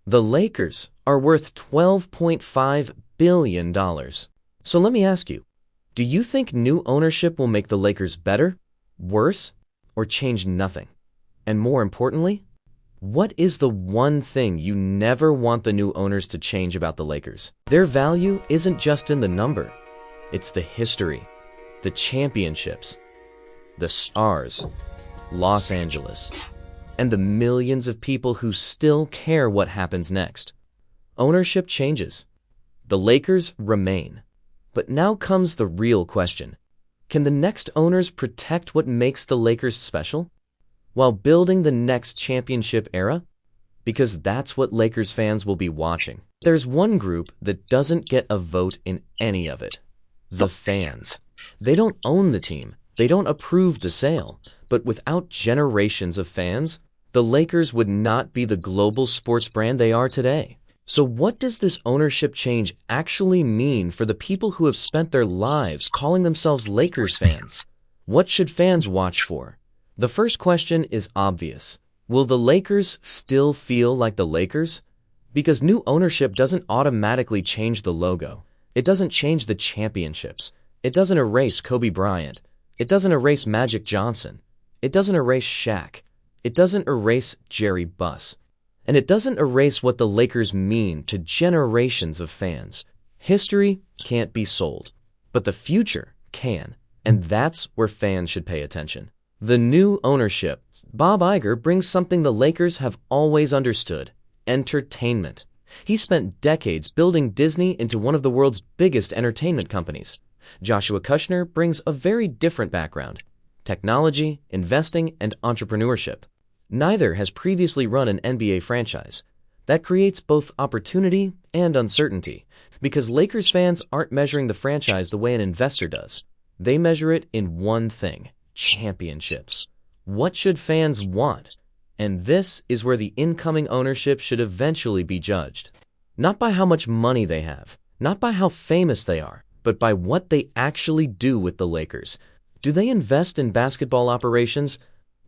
The Lakers are worth $12.5 billion. So let me ask you, do you think new ownership will make the Lakers better, worse, or change nothing? And more importantly, what is the one thing you never want the new owners to change about the Lakers? Their value isn't just in the number. It's the history, the championships, the stars, Los Angeles, and the millions of people who still care what happens next. Ownership changes. The Lakers remain. But now comes the real question. Can the next owners protect what makes the Lakers special while building the next championship era? Because that's what Lakers fans will be watching. There's one group that doesn't get a vote in any of it. The fans. They don't own the team. They don't approve the sale. But without generations of fans, the Lakers would not be the global sports brand they are today. So what does this ownership change actually mean for the people who have spent their lives calling themselves Lakers fans? What should fans watch for? The first question is obvious. Will the Lakers still feel like the Lakers? Because new ownership doesn't automatically change the logo. It doesn't change the championships. It doesn't erase Kobe Bryant. It doesn't erase Magic Johnson. It doesn't erase Shaq. It doesn't erase Jerry Buss. And it doesn't erase what the Lakers mean to generations of fans. History can't be sold, but the future can. And that's where fans should pay attention. The new ownership. Bob Iger brings something the Lakers have always understood: entertainment. He spent decades building Disney into one of the world's biggest entertainment companies. Joshua Kushner brings a very different background: technology, investing, and entrepreneurship. Neither has previously run an NBA franchise. That creates both opportunity and uncertainty, because Lakers fans aren't measuring the franchise the way an investor does. They measure it in one thing: championships. What should fans want? And this is where the incoming ownership should eventually be judged. Not by how much money they have, not by how famous they are, but by what they actually do with the Lakers. Do they invest in basketball operations?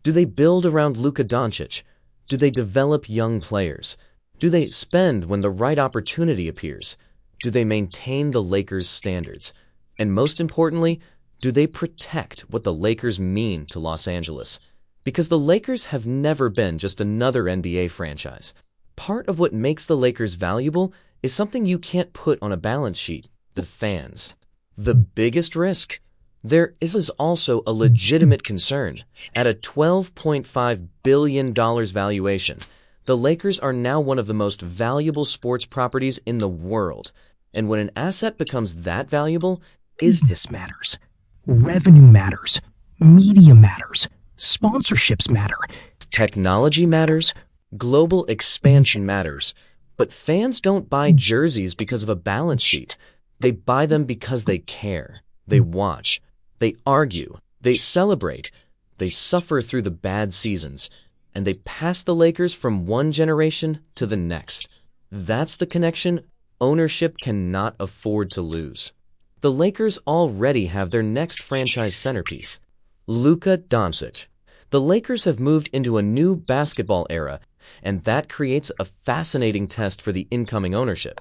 Do they build around Luka Doncic? Do they develop young players? Do they spend when the right opportunity appears? Do they maintain the Lakers' standards? And most importantly, do they protect what the Lakers mean to Los Angeles? Because the Lakers have never been just another NBA franchise. Part of what makes the Lakers valuable is something you can't put on a balance sheet: the fans. The biggest risk? There is also a legitimate concern. At a $12.5 billion valuation, the Lakers are now one of the most valuable sports properties in the world. And when an asset becomes that valuable, business matters. Revenue matters. Media matters. Sponsorships matter. Technology matters. Global expansion matters. But fans don't buy jerseys because of a balance sheet. They buy them because they care. They watch. They argue, they celebrate, they suffer through the bad seasons, and they pass the Lakers from one generation to the next. That's the connection ownership cannot afford to lose. The Lakers already have their next franchise centerpiece: Luka Doncic. The Lakers have moved into a new basketball era, and that creates a fascinating test for the incoming ownership.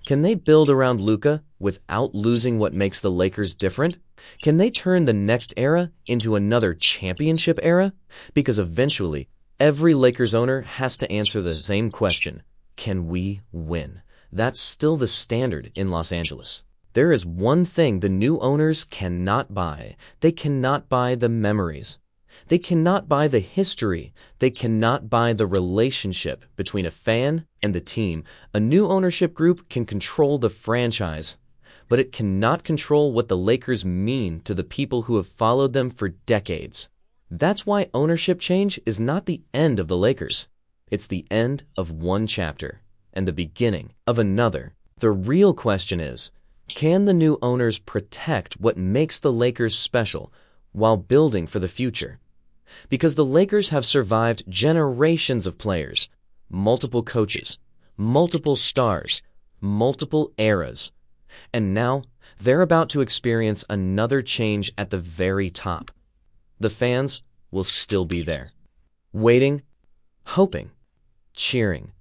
Can they build around Luka without losing what makes the Lakers different? Can they turn the next era into another championship era? Because eventually, every Lakers owner has to answer the same question: can we win? That's still the standard in Los Angeles. There is one thing the new owners cannot buy. They cannot buy the memories. They cannot buy the history. They cannot buy the relationship between a fan and the team. A new ownership group can control the franchise, but it cannot control what the Lakers mean to the people who have followed them for decades. That's why ownership change is not the end of the Lakers. It's the end of one chapter and the beginning of another. The real question is, can the new owners protect what makes the Lakers special while building for the future? Because the Lakers have survived generations of players, multiple coaches, multiple stars, multiple eras. And now they're about to experience another change at the very top. The fans will still be there, waiting, hoping, cheering,